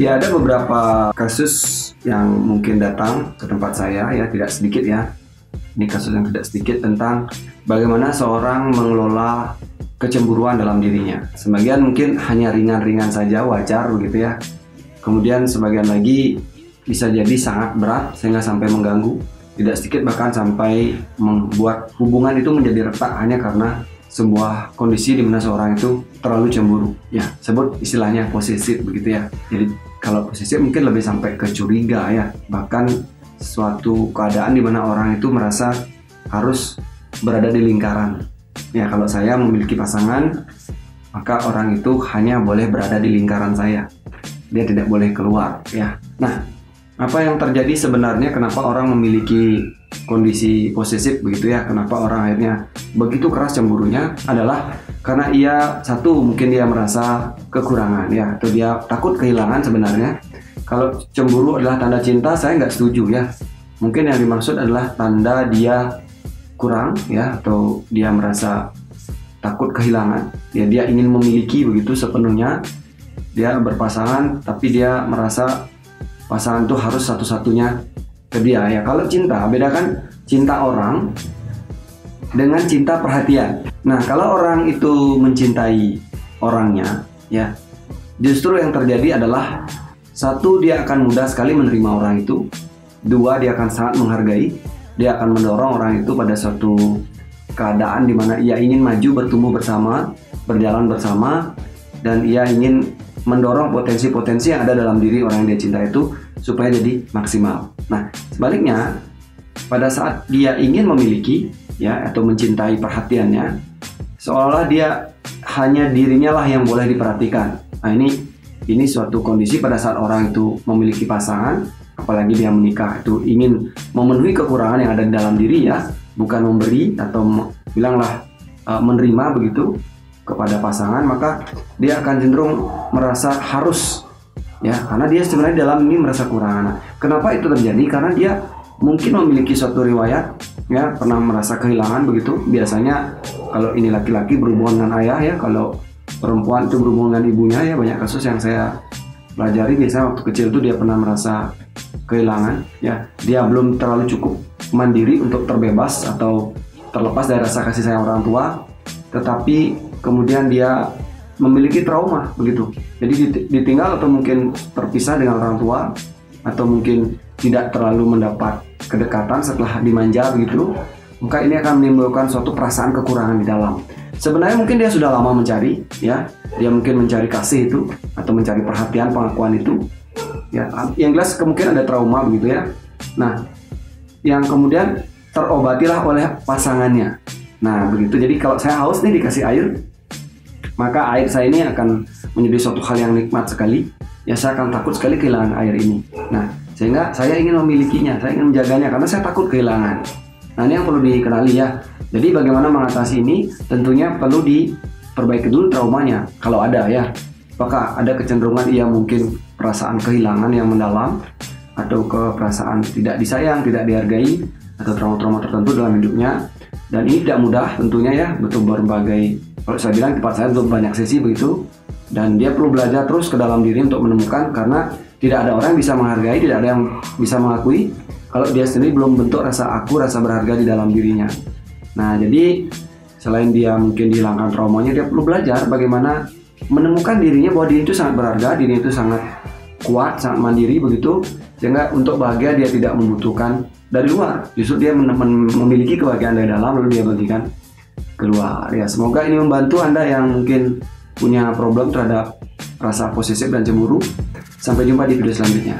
Ya, ada beberapa kasus yang mungkin datang ke tempat saya, ya tidak sedikit ya. Ini kasus yang tidak sedikit tentang bagaimana seorang mengelola kecemburuan dalam dirinya. Sebagian mungkin hanya ringan-ringan saja, wajar begitu ya. Kemudian sebagian lagi bisa jadi sangat berat sehingga sampai mengganggu. Tidak sedikit bahkan sampai membuat hubungan itu menjadi retak hanya karena sebuah kondisi di mana seorang itu terlalu cemburu. Ya, sebut istilahnya posesif begitu ya. Jadi kalau posesif mungkin lebih sampai ke curiga ya. Bahkan suatu keadaan di mana orang itu merasa harus berada di lingkaran. Ya, kalau saya memiliki pasangan, maka orang itu hanya boleh berada di lingkaran saya. Dia tidak boleh keluar ya. Nah, apa yang terjadi sebenarnya kenapa orang memiliki kondisi posesif begitu ya, kenapa orang akhirnya begitu keras cemburunya adalah karena ia satu mungkin dia merasa kekurangan ya, atau dia takut kehilangan. Sebenarnya kalau cemburu adalah tanda cinta, saya nggak setuju ya. Mungkin yang dimaksud adalah tanda dia kurang ya, atau dia merasa takut kehilangan ya, dia ingin memiliki begitu sepenuhnya. Dia berpasangan tapi dia merasa pasangan itu harus satu-satunya ke dia ya. Kalau cinta, bedakan cinta orang dengan cinta perhatian. Nah, kalau orang itu mencintai orangnya ya, justru yang terjadi adalah satu, dia akan mudah sekali menerima orang itu. Dua, dia akan sangat menghargai. Dia akan mendorong orang itu pada suatu keadaan di mana ia ingin maju, bertumbuh bersama, berjalan bersama, dan ia ingin mendorong potensi-potensi yang ada dalam diri orang yang dia cinta itu supaya jadi maksimal. Nah, sebaliknya pada saat dia ingin memiliki ya, atau mencintai perhatiannya, seolah-olah dia hanya dirinya lah yang boleh diperhatikan. Nah, ini suatu kondisi pada saat orang itu memiliki pasangan, apalagi dia menikah, itu ingin memenuhi kekurangan yang ada di dalam diri ya, bukan memberi atau bilanglah menerima begitu kepada pasangan, maka dia akan cenderung merasa harus ya, karena dia sebenarnya dalam ini merasa kurang. Kenapa itu terjadi? Karena dia mungkin memiliki suatu riwayat ya, pernah merasa kehilangan begitu. Biasanya kalau ini laki-laki berhubungan dengan ayah ya, kalau perempuan itu berhubungan dengan ibunya ya. Banyak kasus yang saya pelajari, biasanya waktu kecil itu dia pernah merasa kehilangan ya, dia belum terlalu cukup mandiri untuk terbebas atau terlepas dari rasa kasih sayang orang tua, tetapi kemudian dia memiliki trauma begitu. Jadi ditinggal atau mungkin terpisah dengan orang tua, atau mungkin tidak terlalu mendapat kedekatan setelah dimanja begitu, maka ini akan menimbulkan suatu perasaan kekurangan di dalam. Sebenarnya mungkin dia sudah lama mencari ya, dia mungkin mencari kasih itu atau mencari perhatian, pengakuan itu ya. Yang jelas kemungkinan ada trauma begitu ya. Nah, yang kemudian terobatilah oleh pasangannya. Nah begitu. Jadi kalau saya haus nih dikasih air, maka air saya ini akan menjadi suatu hal yang nikmat sekali ya. Saya akan takut sekali kehilangan air ini. Nah, sehingga saya ingin memilikinya, saya ingin menjaganya karena saya takut kehilangan. Nah, ini yang perlu dikenali ya. Jadi bagaimana mengatasi ini? Tentunya perlu diperbaiki dulu traumanya kalau ada ya. Apakah ada kecenderungan ia mungkin perasaan kehilangan yang mendalam, atau ke perasaan tidak disayang, tidak dihargai, atau trauma-trauma tertentu dalam hidupnya. Dan ini tidak mudah tentunya ya, butuh berbagai, kalau saya bilang tempat saya butuh banyak sesi begitu. Dan dia perlu belajar terus ke dalam diri untuk menemukan, karena tidak ada orang yang bisa menghargai, tidak ada yang bisa mengakui kalau dia sendiri belum bentuk rasa aku, rasa berharga di dalam dirinya. Nah, jadi selain dia mungkin dihilangkan traumanya, dia perlu belajar bagaimana menemukan dirinya bahwa diri itu sangat berharga, diri itu sangat kuat, sangat mandiri begitu, sehingga untuk bahagia dia tidak membutuhkan dari luar. Justru dia memiliki kebahagiaan dari dalam, lalu dia bagikan keluar ya. Semoga ini membantu Anda yang mungkin punya problem terhadap rasa posesif dan cemburu. Sampai jumpa di video selanjutnya.